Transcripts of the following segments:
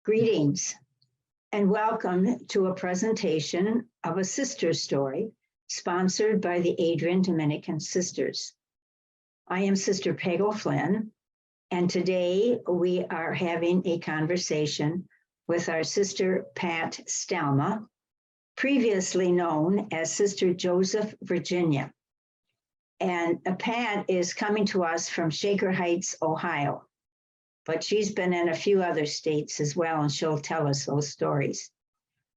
Greetings and welcome to a presentation of a sister story sponsored by the Adrian Dominican Sisters. I am Sister Peg O'Flynn, and today we are having a conversation with our Sister Pat Stellmah, previously known as Sister Joseph, Virginia. And Pat is coming to us from Shaker Heights, Ohio, but she's been in a few other states as well, and she'll tell us those stories.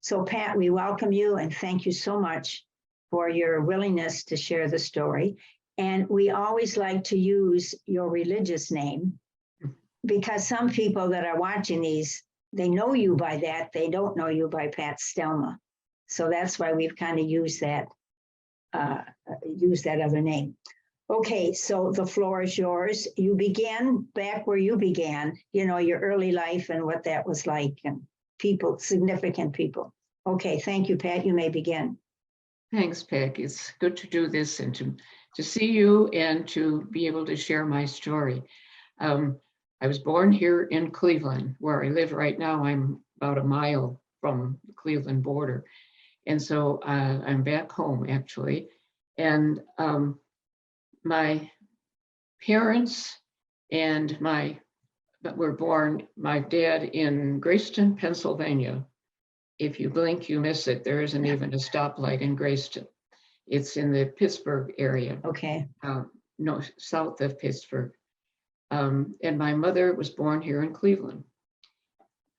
So Pat, we welcome you and thank you so much for your willingness to share the story. And we always like to use your religious name because some people that are watching these, they know you by that, they don't know you by Pat Stellmah. So that's why we've kind of used that other name. Okay, so the floor is yours. You began back where you began, you know, your early life and what that was like, and people, significant people. Okay, thank you, Pat. You may begin. Thanks, Peg. It's good to do this and to see you and to be able to share my story. I was born here in Cleveland, where I live right now. I'm about a mile from the Cleveland border. And so I'm back home, actually. And my parents and were born, my dad in Grayston, Pennsylvania. If you blink, you miss it. There isn't even a stoplight in Grayston. It's in the Pittsburgh area. Okay. No, south of Pittsburgh. And my mother was born here in Cleveland.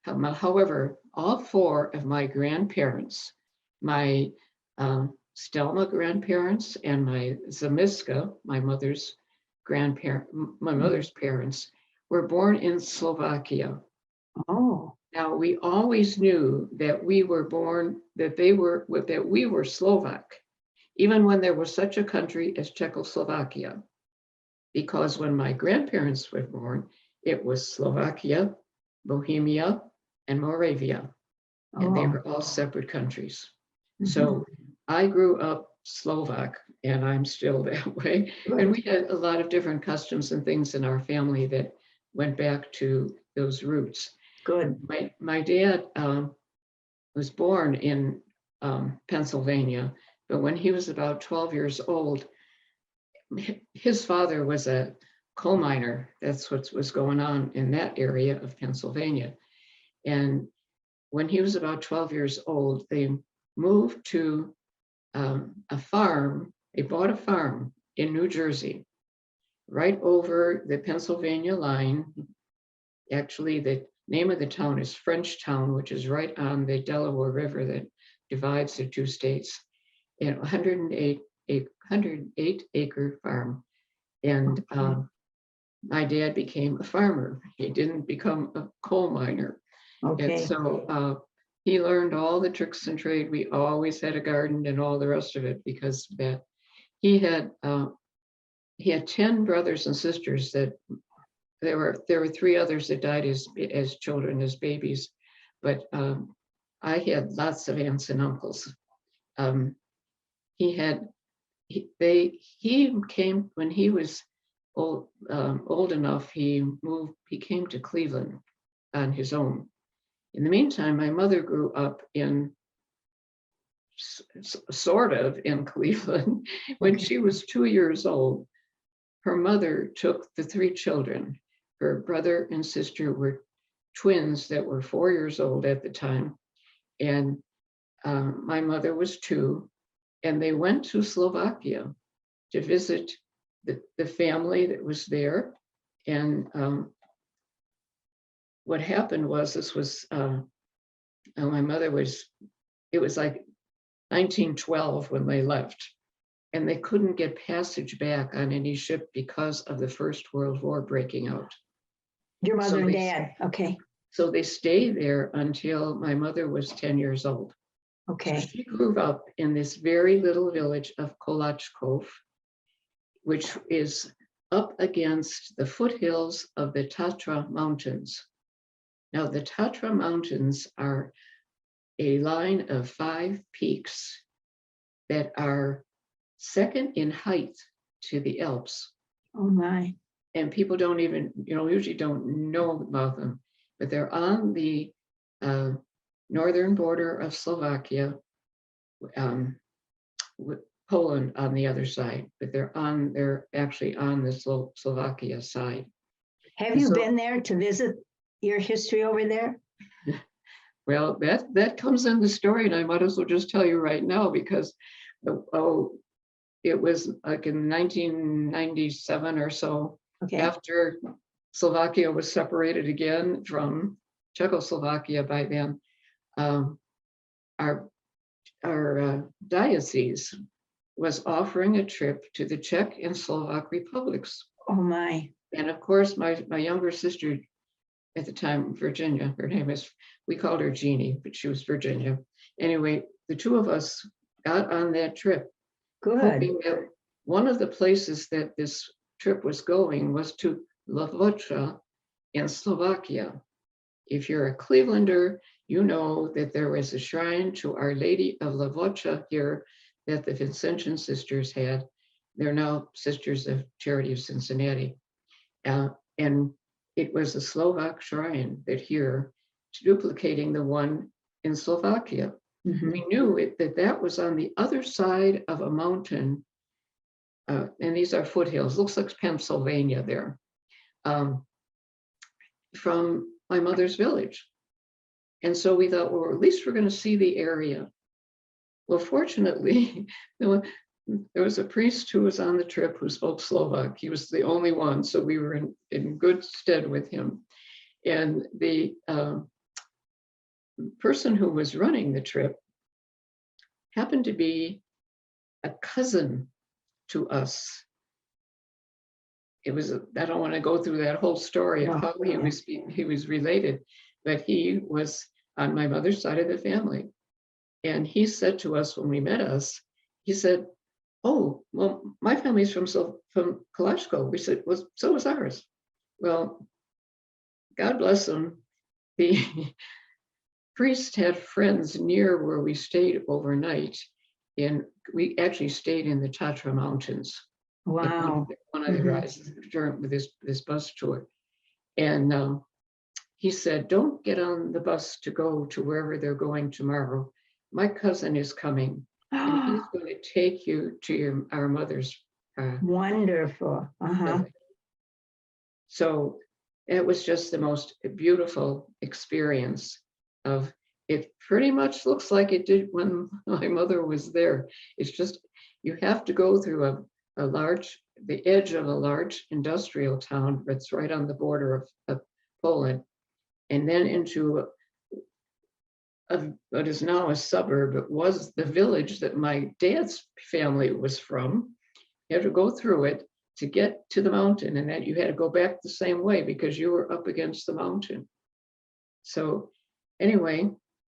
However, all four of my grandparents, my Stellmah grandparents and my Zamiska, my mother's parents, were born in Slovakia. Oh. Now we always knew that we were Slovak, even when there was such a country as Czechoslovakia, because when my grandparents were born, it was Slovakia, Bohemia, and Moravia, and they were all separate countries. So I grew up Slovak, and I'm still that way. Good. And we had a lot of different customs and things in our family that went back to those roots. Good. My dad was born in Pennsylvania, but when he was about 12 years old, his father was a coal miner. That's what was going on in that area of Pennsylvania. And when he was about 12 years old, they moved to a farm. They bought a farm in New Jersey, right over the Pennsylvania line. Actually, the name of the town is Frenchtown, which is right on the Delaware River that divides the two states. And 108-acre farm. And my dad became a farmer. He didn't become a coal miner. Okay. And so he learned all the tricks and trade. We always had a garden and all the rest of it because of that. He had 10 brothers and sisters. That there were 3 others that died as children, as babies, but I had lots of aunts and uncles. He came when he was old enough. He came to Cleveland on his own. In the meantime, my mother grew up sort of in Cleveland. When she was 2 years old, her mother took the 3 children. Her brother and sister were twins that were 4 years old at the time. And my mother was 2. And they went to Slovakia to visit the family that was there. And what happened was, this was, my mother it was like 1912 when they left. And they couldn't get passage back on any ship because of the First World War breaking out. Your mother and dad, okay. So they stayed there until my mother was 10 years old. Okay. So she grew up in this very little village of Kolachkov, which is up against the foothills of the Tatra Mountains. Now, the Tatra Mountains are a line of 5 peaks that are second in height to the Alps. Oh my. And people don't even, usually don't know about them, but they're on the northern border of Slovakia, with Poland on the other side, but they're actually on the Slovakia side. Have And you so, been there to visit your history over there? well, that comes in the story, and I might as well just tell you right now because it was like in 1997 or so, Okay. after Slovakia was separated again from Czechoslovakia by then. Our diocese was offering a trip to the Czech and Slovak republics. Oh my. And of course, my younger sister at the time, Virginia, her name is, we called her Jeannie, but she was Virginia. Anyway, the two of us got on that trip, Good. hoping that one of the places that this trip was going was to Levoča in Slovakia. If you're a Clevelander, you know that there was a shrine to Our Lady of Levoča here that the Vincentian sisters had. They're now Sisters of Charity of Cincinnati. And it was a Slovak shrine that here, duplicating the one in Slovakia. Mhm. We knew that was on the other side of a mountain, and these are foothills, looks like Pennsylvania there, from my mother's village. And so we thought, well, at least we're going to see the area. Well, fortunately, there was a priest who was on the trip who spoke Slovak. He was the only one, so we were in good stead with him. And the person who was running the trip happened to be a cousin to us. It was, I don't want to go through that whole story of how he was related, but he was on my mother's side of the family. And he said to us when we met us, he said, "Oh, well, my family's from Kalashko." We said, "Well, so was ours." Well, God bless him. The priest had friends near where we stayed overnight, and we actually stayed in the Tatra Mountains. Wow. One of the rides during this bus tour. And he said, "Don't get on the bus to go to wherever they're going tomorrow. My cousin is coming, and he's going to take you to our mother's Wonderful. village." So it was just the most beautiful experience of it. Pretty much looks like it did when my mother was there. It's just, you have to go through the edge of a large industrial town that's right on the border of Poland, and then into what is now a suburb. It was the village that my dad's family was from. You had to go through it to get to the mountain, and then you had to go back the same way because you were up against the mountain. So anyway,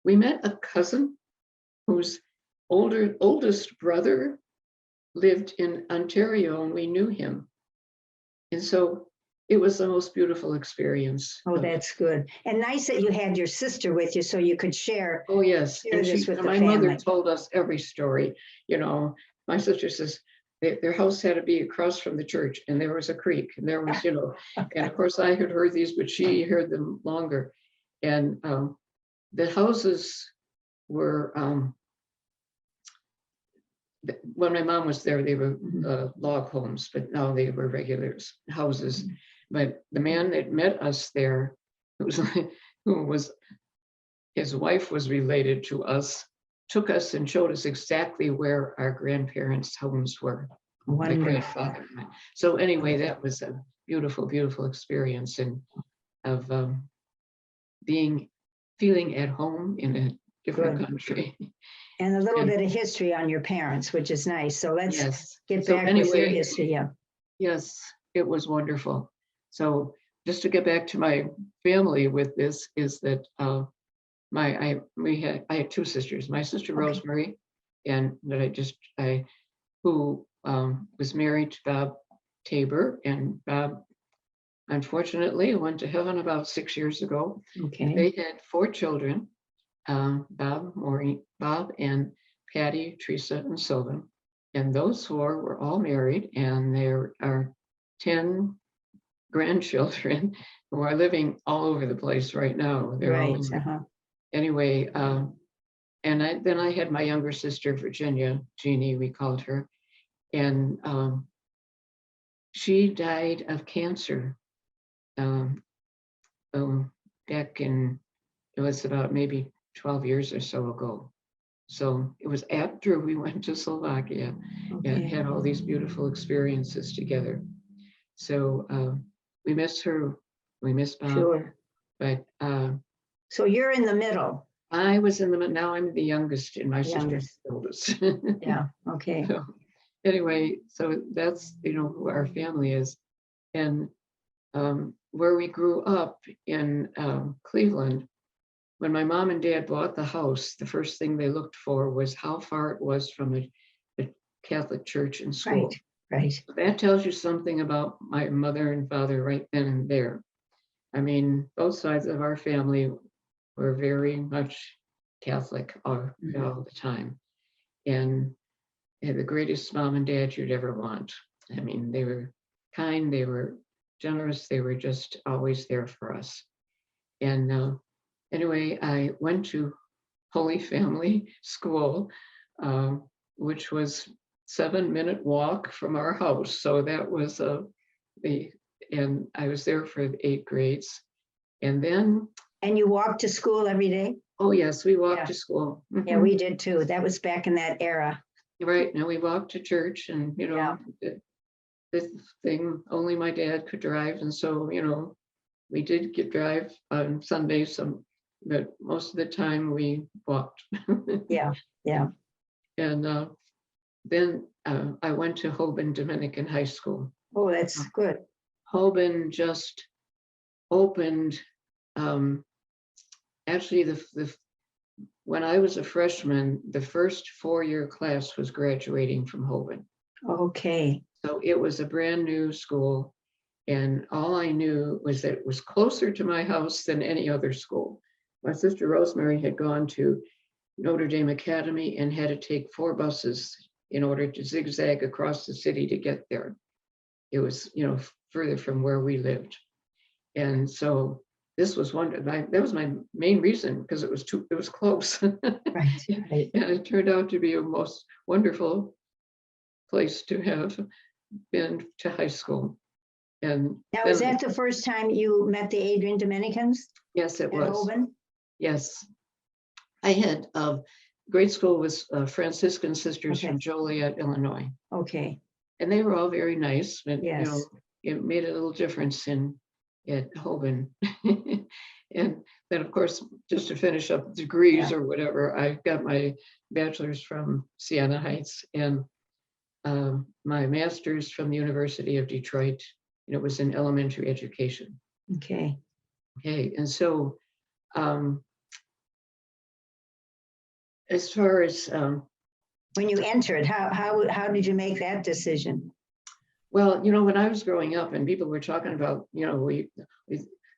we met a cousin whose oldest brother lived in Ontario, and we knew him. And so it was the most beautiful experience. Oh, that's good. And nice that you had your sister with you so you could share. Oh, yes. Share this with the my mother family. told us every story. You know, my sister says their house had to be across from the church, and there was a creek, and there was, and of course I had heard these, but she heard them longer. And the houses were, when my mom was there, they were log homes, but now they were regular houses. But the man that met us there, his wife was related to us, took us and showed us exactly where our grandparents' homes were. My grandfather. So anyway, that was a beautiful, beautiful experience, and of feeling at home in a different country. And a little bit of history on your parents, which is nice. So let's get back with your history. Yeah. Yes, it was wonderful. So just to get back to my family with this is that I had two sisters. My sister Rosemary, and that who was married to Bob Tabor, and Bob unfortunately went to heaven about 6 years ago. Okay. They had 4 children, Bob, Maureen, Bob and Patty, Teresa, and Sylvan. And those 4 were all married, and there are 10 grandchildren who are living all over the place right now. They're all in anyway, and then I had my younger sister, Virginia, Jeannie, we called her, and she died of cancer um, back in, it was about maybe 12 years or so ago. So it was after we went to Slovakia and Okay. had all these beautiful experiences together. So we miss her, we miss Bob, Sure. but So you're in the middle. I was in the, now I'm the youngest and my sister's Youngest. the oldest. Yeah. Okay. So anyway, so that's, you know, who our family is. And where we grew up in Cleveland, when my mom and dad bought the house, the first thing they looked for was how far it was from a Catholic church and school. Right. That tells you something about my mother and father right then and there. I mean, both sides of our family were very much Catholic all the time. And they had the greatest mom and dad you'd ever want. I mean, they were kind, they were generous, they were just always there for us. And anyway, I went to Holy Family School, which was 7-minute walk from our house. So that was and I was there for 8 grades. And then. And you walked to school every day? Oh, yes, we walked to school. Yeah, we did too. That was back in that era. Right. Now we walked to church and, you know, this thing, only my dad could drive. And so, you know, we did drive on Sundays, but most of the time we walked. Yeah. And then I went to Hoban Dominican High School. Oh, that's good. Hoban just opened, actually when I was a freshman, the first 4-year class was graduating from Hoban. Okay. So it was a brand new school. And all I knew was that it was closer to my house than any other school. My sister Rosemary had gone to Notre Dame Academy and had to take 4 buses in order to zigzag across the city to get there. It was, you know, further from where we lived. And so this was that was my main reason, because it was close. Right. And it turned out to be a most wonderful place to have been to high school. And now, is that the first time you met the Adrian Dominicans? Yes, it was. Hoban? Yes. I had grade school was Franciscan Sisters from Joliet, Illinois. Okay. And they were all very nice. But, yes. You know, it made a little difference at Hoban. And then, of course, just to finish up degrees or whatever, I got my bachelor's from Siena Heights and my master's from the University of Detroit. And it was in elementary education. Okay. Okay. And so as far as when you entered, how did you make that decision? Well, you know, when I was growing up and people were talking about, you know, we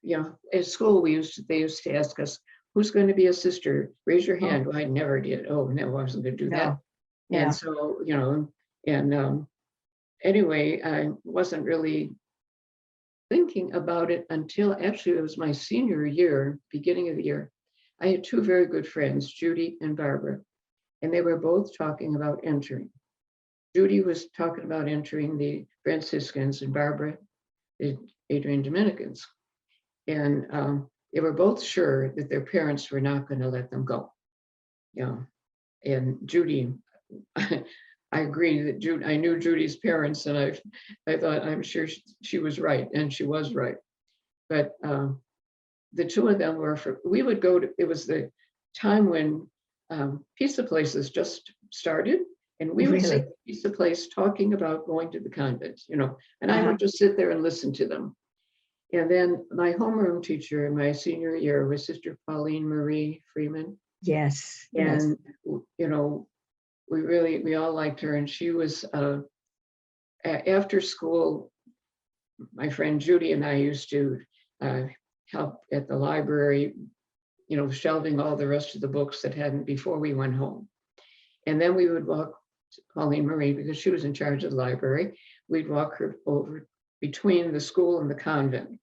you know, at school they used to ask us, who's going to be a sister? Raise your hand. Well, I never did. Oh, no, I wasn't going to do that. Yeah. And so, you know, and anyway, I wasn't really thinking about it until actually it was my senior year, beginning of the year. I had 2 very good friends, Judy and Barbara, and they were both talking about entering. Judy was talking about entering the Franciscans and Barbara, the Adrian Dominicans. And they were both sure that their parents were not going to let them go. You know, and Judy, I agree that I knew Judy's parents, and I thought, I'm sure she was right, and she was right. But the 2 of them we would go to, it was the time when pizza places just started, and we would sit at the pizza place talking about going to the convent, you know, and I would just sit there and listen to them. And then my homeroom teacher in my senior year was Sister Pauline Marie Freeman. Yes. And, you know, we all liked her. And she was, after school, my friend Judy and I used to help at the library, you know, shelving all the rest of the books that hadn't before we went home. And then we would walk to Pauline Marie, because she was in charge of the library. We'd walk her over between the school and the convent.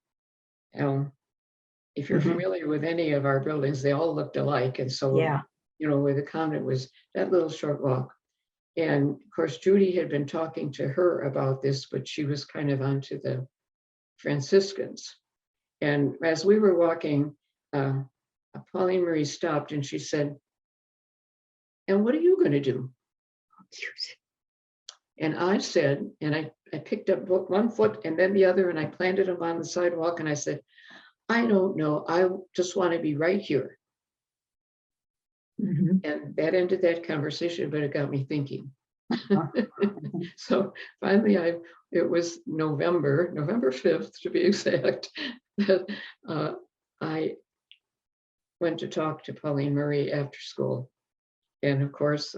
if you're Mhm. familiar with any of our buildings, they all looked alike. And so, Yeah. where the convent was, that little short walk. And of course, Judy had been talking to her about this, but she was kind of onto the Franciscans. And as we were walking, Pauline Marie stopped and she said, "And what are you going to do?" And I said, and I picked up one foot and then the other, and I planted them on the sidewalk. And I said, "I don't know. I just want to be right here." Mhm. And that ended that conversation, but it got me thinking. Uh-huh. So finally, it was November 5th, to be exact, that I went to talk to Pauline Marie after school. And of course,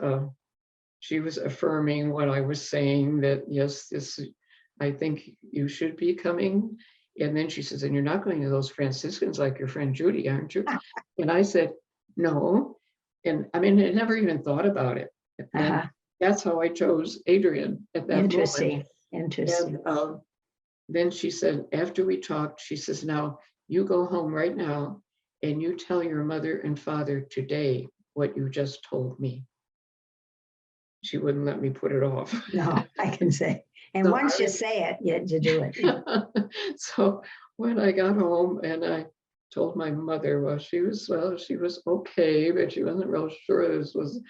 she was affirming what I was saying, that yes, I think you should be coming. And then she says, "And you're not going to those Franciscans like your friend Judy, aren't you?" And I said, "No." And I mean, I never even thought about it. And Uh-huh. that's how I chose Adrian at that moment. Interesting. Interesting. And then she said, after we talked, she says, "Now you go home right now and you tell your mother and father today what you just told me." She wouldn't let me put it off. No, I can say. And So once you say it, you do it. So when I got home and I told my mother, she was okay, but she wasn't real sure this was,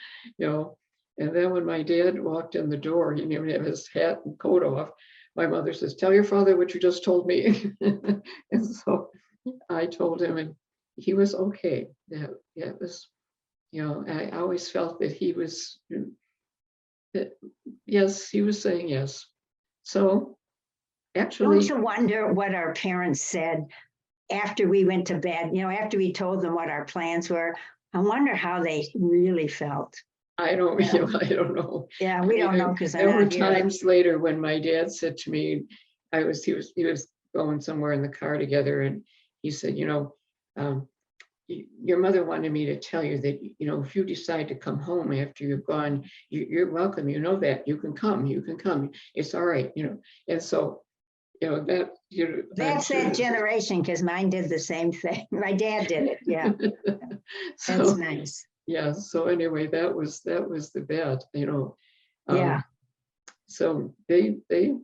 and then when my dad walked in the door, he didn't even have his hat and coat off. My mother says, "Tell your father what you just told me." And so I told him, and he was okay. Yeah, it was, I always felt that he was, yes, he was saying yes. So actually, Don't you wonder what our parents said after we went to bed? After we told them what our plans were, I wonder how they really felt. I don't, Yeah. I don't know. Yeah, we don't know because There they're were not here. times later when my dad said to me, he was going somewhere in the car together, and he said, um, your mother wanted me to tell you that, if you decide to come home after you're gone, you're welcome. You know that you can come. It's all right. And so, that, I'm That's sure. that generation because mine did the same thing. My dad did it. Yeah, that's So, nice. yeah. So anyway, that was the bet, Yeah. So they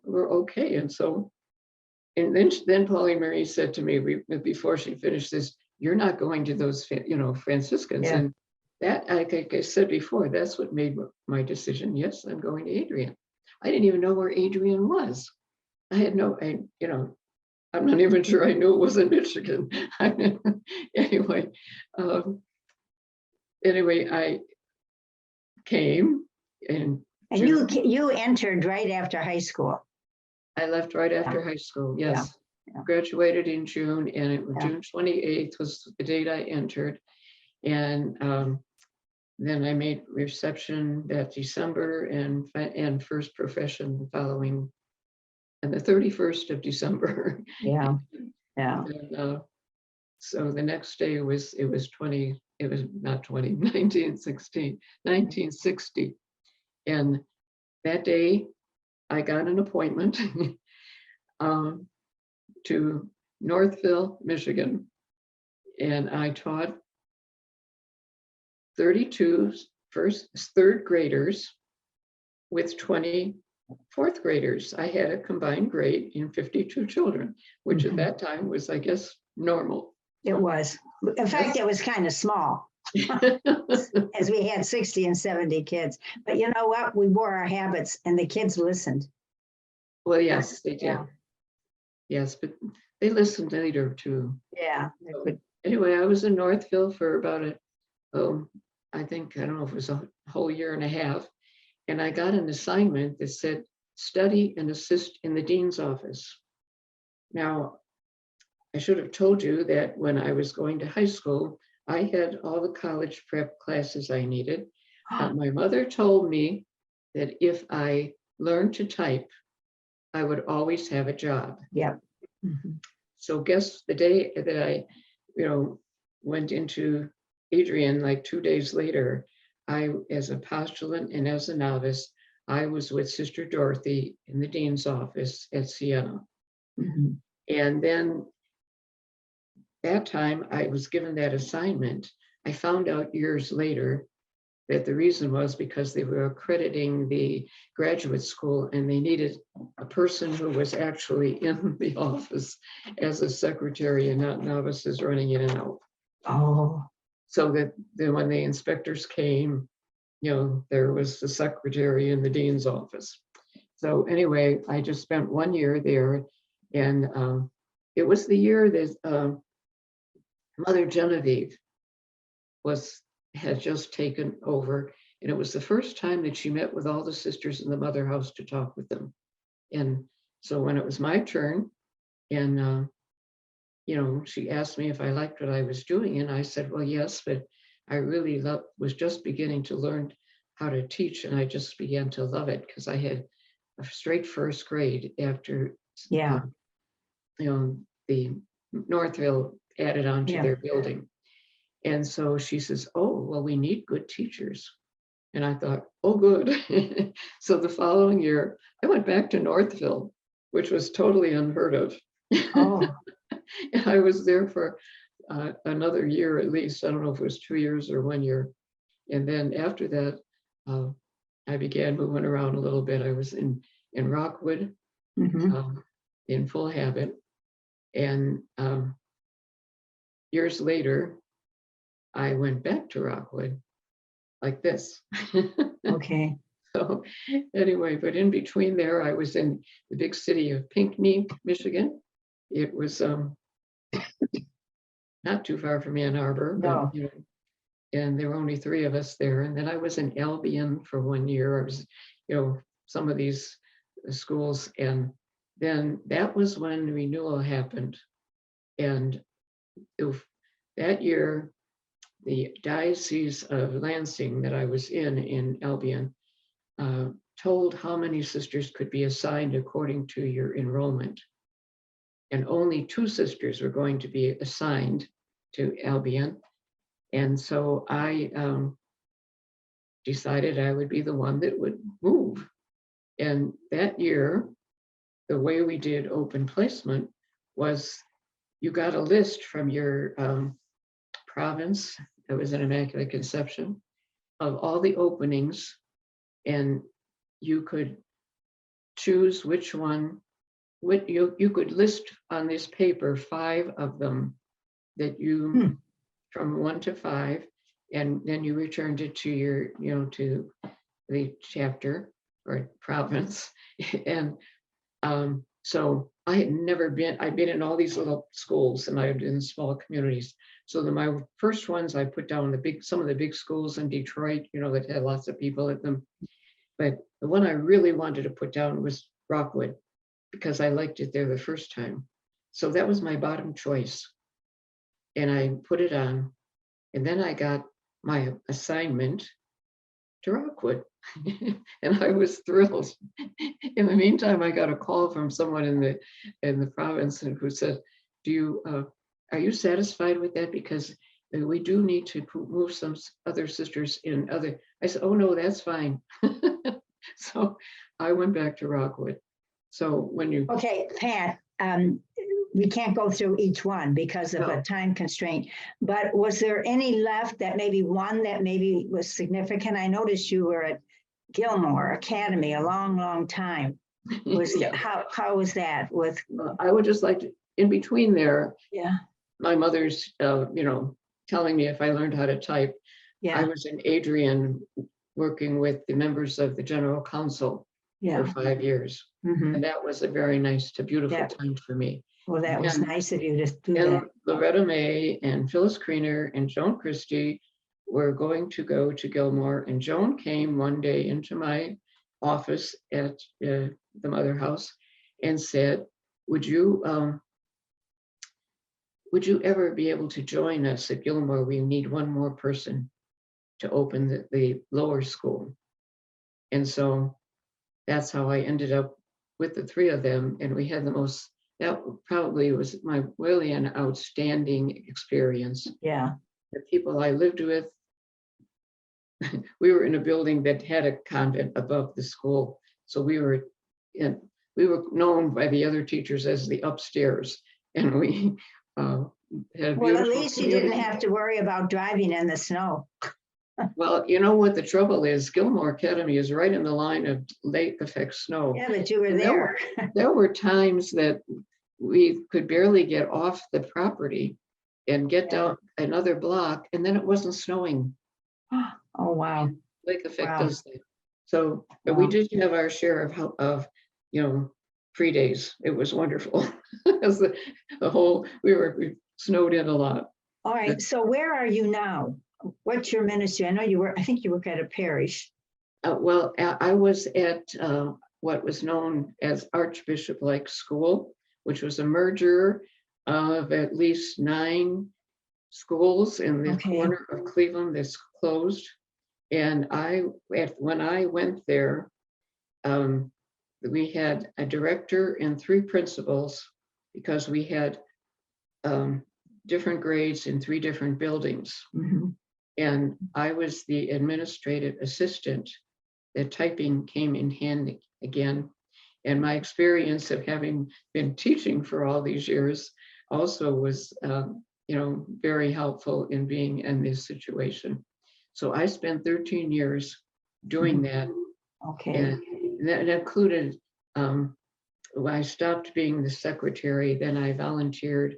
were okay. And so, and then Pauline Marie said to me before she finished this, "You're not going to those, Franciscans." Yeah. And that, like I said before, that's what made my decision. Yes, I'm going to Adrian. I didn't even know where Adrian was. I had I'm not even sure I knew it was in Michigan. Anyway, um, I came in And June. you entered right after high school. I left right after high school. Yes. Yeah. Graduated in June, and it was Yeah. June 28th was the date I entered. And then I made reception that December, and first profession following, and the 31st of December. Yeah. Yeah. And, so the next day it was not 1960. And that day I got an appointment to Northville, Michigan. And I taught 32 third graders with 20 fourth graders. I had a combined grade in 52 children, which at that time was, I guess, normal. It was. In fact, it was kind of small as we had 60 and 70 kids. But you know what? We wore our habits and the kids listened. Well, yes, they did. Yeah. Yes, but they listened later too. Yeah. So, anyway, I was in Northville for about I don't know if it was a whole year and a half. And I got an assignment that said, study and assist in the dean's office. Now, I should have told you that when I was going to high school, I had all the college prep classes I needed. My mother told me that if I learned to type, I would always have a job. Yeah. Mm-hmm. So guess the day that I, went into Adrian, like 2 days later, as a postulant and as a novice, I was with Sister Dorothy in the dean's office at Siena. Mm-hmm. And then that time I was given that assignment. I found out years later that the reason was because they were accrediting the graduate school and they needed a person who was actually in the office as a secretary and not novices running in and out. Oh, So that then when the inspectors came, there was the secretary in the dean's office. So anyway, I just spent 1 year there, and it was the year that Mother Genevieve had just taken over, and it was the first time that she met with all the sisters in the mother house to talk with them. And so when it was my turn, and she asked me if I liked what I was doing, and I said, well, yes, but I really was just beginning to learn how to teach, and I just began to love it because I had a straight first grade after yeah, the Northville added on to yeah. their building. And so she says, oh, well, we need good teachers. And I thought, oh, good. So the following year, I went back to Northville, which was totally unheard of. Oh, And I was there for another year at least. I don't know if it was 2 years or 1 year. And then after that, I began moving around a little bit. I was in Rockwood, mhm. in Full Habit. And years later, I went back to Rockwood like this. Okay. So anyway, but in between there, I was in the big city of Pinckney, Michigan. It was not too far from Ann Arbor, but No. and there were only 3 of us there. And then I was in Albion for 1 year. I was, some of these schools, and then that was when renewal happened. And that year, the Diocese of Lansing that I was in Albion, told how many sisters could be assigned according to your enrollment. And only 2 sisters were going to be assigned to Albion. And so I decided I would be the one that would move. And that year, the way we did open placement was you got a list from your province, that was an Immaculate Conception, of all the openings, and you could choose which one. You could list on this paper 5 of them that you, from 1 to 5, and then you returned it to your, to the chapter or province. And so I had never been, I'd been in all these little schools and I'd been in small communities. So my first ones I put down some of the big schools in Detroit, that had lots of people at them. But the one I really wanted to put down was Rockwood, because I liked it there the first time. So that was my bottom choice. And I put it on, and then I got my assignment to Rockwood. And I was thrilled. In the meantime, I got a call from someone in the province who said, are you satisfied with that? Because we do need to move some other sisters in other. I said, oh no, that's fine. So I went back to Rockwood. So when you Okay, Pat, we can't go through each one because of a time constraint, but was there any left that maybe was significant? I noticed you were at Gilmore Academy a long, long time. How was that with? I would just like to, in between there, Yeah. my mother's, telling me if I learned how to type. Yeah. I was in Adrian working with the members of the General Council for 5 years. Mm-hmm. And that was a very nice to beautiful time for me. Well, that was nice of you to do and that. Loretta May and Phyllis Kriener and Joan Christie were going to go to Gilmore. And Joan came one day into my office at the Mother House and said, would you ever be able to join us at Gilmore? We need one more person to open the lower school. And so that's how I ended up with the 3 of them. And we had that probably was really an outstanding experience. Yeah. The people I lived with, we were in a building that had a convent above the school. So we were known by the other teachers as the upstairs. And had a Well, at beautiful least you didn't community. have to worry about driving in the snow. Well, you know what the trouble is? Gilmore Academy is right in the line of lake effect snow. Yeah, but you were And there. there were times that we could barely get off the property and get down another block, and then it wasn't snowing. Oh, wow. Lake effect Wow. does that. So we did have our share of free days. It was wonderful. As the whole, we snowed in a lot. All right. So where are you now? What's your ministry? I know I think you work at a parish. Well, I was at what was known as Archbishop Lake School, which was a merger of at least 9 schools in the corner of Cleveland that's closed. And when I went there, we had a director and 3 principals because we had different grades in 3 different buildings. Mm-hmm. And I was the administrative assistant. The typing came in handy again. And my experience of having been teaching for all these years also was, very helpful in being in this situation. So I spent 13 years doing that. Okay. And that included, when I stopped being the secretary, then I volunteered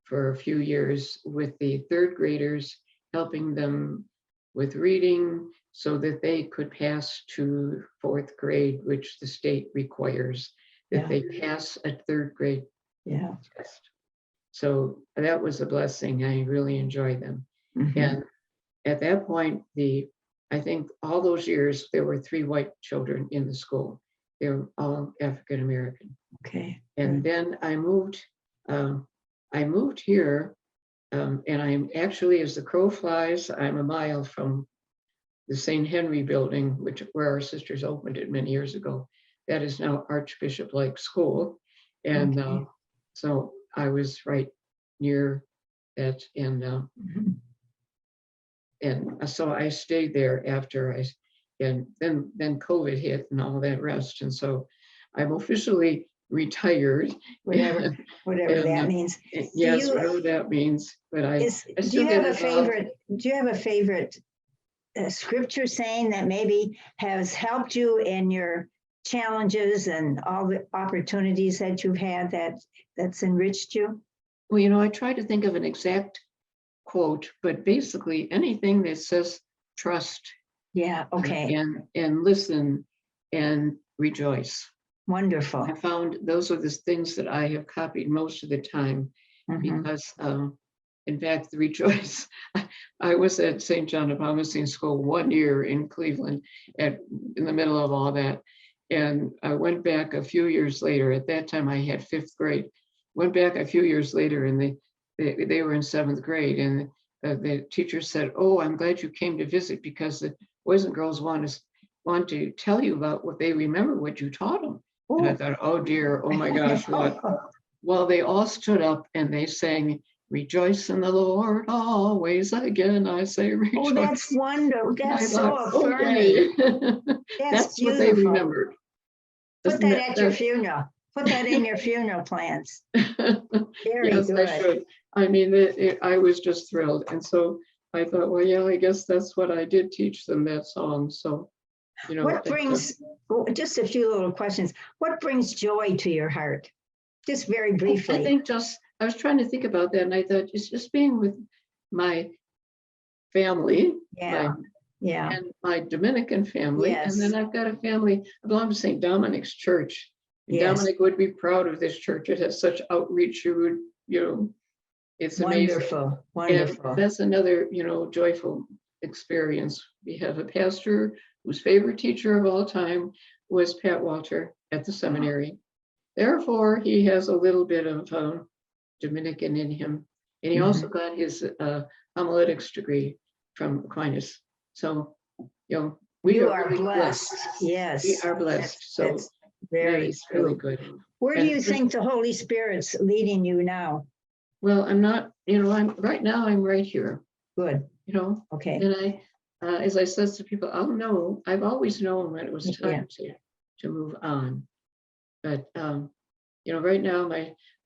for a few years with the 3rd graders, helping them with reading so that they could pass to 4th grade, which the state requires that they pass a 3rd grade test. So that was a blessing. I really enjoyed them. Mm-hmm. And at that point, I think all those years, there were 3 white children in the school. They were all African American. Okay. And then I moved here, and I'm actually, as the crow flies, I'm a mile from the St. Henry building, where our sisters opened it many years ago. That is now Archbishop Lake School. And so I was right near that. And so I stayed there after and then COVID hit and all that rest. And so I'm officially retired. Whatever that means. Yes, whatever that means. But I do still you get have involved. Do you have a favorite scripture saying that maybe has helped you in your challenges and all the opportunities that you've had that's enriched you? Well, I try to think of an exact quote, but basically anything that says trust. Yeah. Okay. And listen and rejoice. Wonderful. I found those are the things that I have copied most of the time, because in fact, the rejoice. I was at St. John of Augustine School 1 year in Cleveland in the middle of all that. And I went back a few years later. At that time, I had 5th grade. Went back a few years later, and they were in 7th grade. And the teacher said, "Oh, I'm glad you came to visit because the boys and girls want to tell you about what they remember, what you taught them." Ooh. And I thought, oh dear, oh my gosh, what? Well, they all stood up and they sang, "Rejoice in the Lord always." Again, I say rejoice. Oh, that's wonderful. That's so affirming. affirming. That's what they remembered. Put that at your funeral. Put that in your funeral plans. Very yes, good. I should. I mean, I was just thrilled. And so I thought, well, yeah, I guess that's what I did teach them, that song. So, what brings, just a few little questions, what brings joy to your heart? Just very briefly. I think I was trying to think about that, and I thought it's just being with my family. And my Dominican family. Yes. And then I've got a family, I belong to St. Dominic's Church. Yes. Dominic would be proud of this church. It has such outreach. It's amazing. Wonderful. And that's another, joyful experience. We have a pastor whose favorite teacher of all time was Pat Walter at the seminary. Therefore, he has a little bit of Dominican in him. And he also got his homiletics degree from Aquinas. So, we are really blessed. Yes. We are blessed. That's very really good. Where do you think the Holy Spirit's leading you now? Well, I'm not, I'm right here. Good. Okay. And as I said to people, I've always known when it was time to move on. But, right now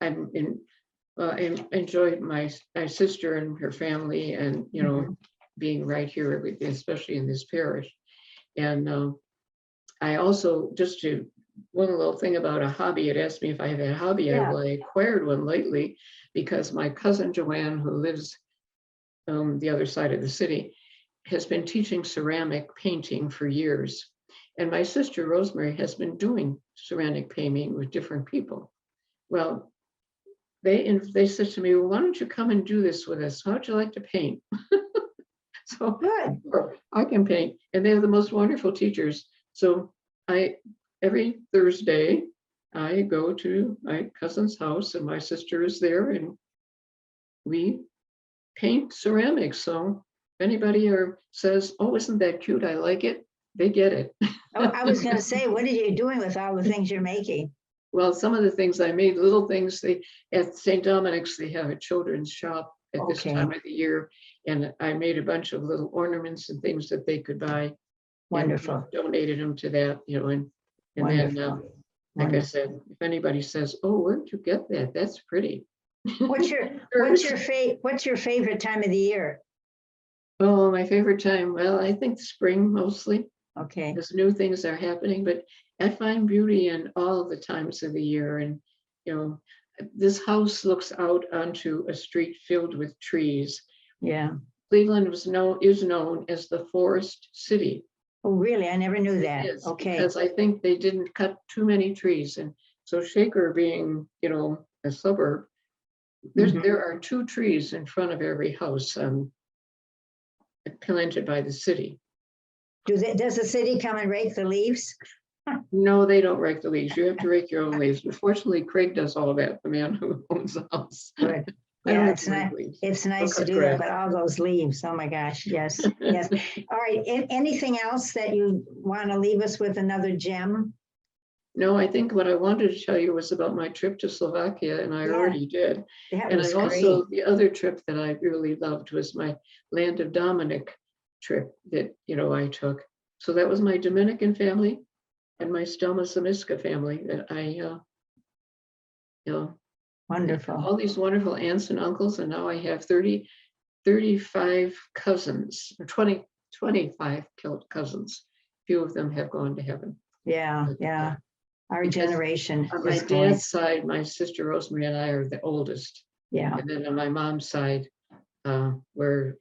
I'm in I enjoyed my sister and her family, and being right here, especially in this parish. And I also, just to one little thing about a hobby, it asked me if I have a hobby. Yeah. I acquired one lately because my cousin Joanne, who lives the other side of the city, has been teaching ceramic painting for years. And my sister Rosemary has been doing ceramic painting with different people. Well, they said to me, well, why don't you come and do this with us? How'd you like to paint? So Good. I can paint, and they have the most wonderful teachers. So every Thursday, I go to my cousin's house, and my sister is there, and we paint ceramics. So if anybody says, "Oh, isn't that cute? I like it," they get it. I was going to say, what are you doing with all the things you're making? Well, some of the things I made, little things. At St. Dominic's, they have a children's shop at this time of the year, and I made a bunch of little ornaments and things that they could buy. Wonderful. And donated them to that, and Wonderful. then, like I said, if anybody says, "Oh, where'd you get that? That's pretty." What's your favorite time of the year? Oh, my favorite time. Well, I think spring mostly, Okay. because new things are happening, but I find beauty in all of the times of the year. And this house looks out onto a street filled with trees. Yeah. Cleveland is known as the forest city. Oh, really? I never knew that. It is, Okay. because I think they didn't cut too many trees. And so Shaker being, a suburb, there are 2 trees in front of every house planted by the city. Does the city come and rake the leaves? No, they don't rake the leaves. You have to rake your own leaves. But fortunately, Craig does all that, the man who owns the house. Good. I don't Yeah, have to rake leaves. it's nice to do that, but all those leaves, oh my gosh, yes, yes. All right, anything else that you want to leave us with, another gem? No, I think what I wanted to tell you was about my trip to Slovakia, and I already did. That And was I also, great. the other trip that I really loved was my Land of Dominic trip that, I took. So that was my Dominican family and my Stellmah Samiska family that I, Wonderful. all these wonderful aunts and uncles, and now I have 35 cousins, or 25 cousins. Few of them have gone to heaven. Yeah, yeah. Our generation On my is going. dad's side, my sister Rosemary and I are the oldest. Yeah. And then on my mom's side, we're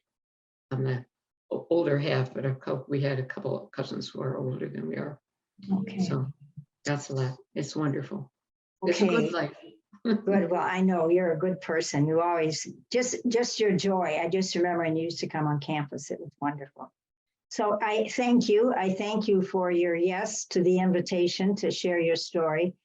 on the older half, but we had a couple of cousins who are older than we are. Okay. So that's a lot. It's wonderful. It's a good life. Good. Well, I know you're a good person. You always just your joy. I just remember when you used to come on campus. It was wonderful. So I thank you. I thank you for your yes to the invitation to share your story.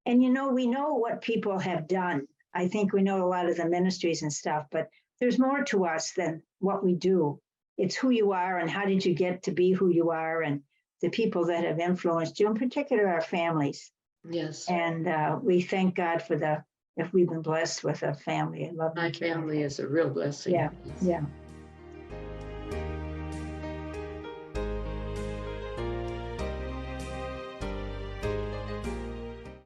And we know what people have done. I think we know a lot of the ministries and stuff, but there's more to us than what we do. It's who you are and how did you get to be who you are, and the people that have influenced you, in particular our families. Yes. And we thank God for if we've been blessed with a family. I love my family is a real blessing. Yeah, yeah.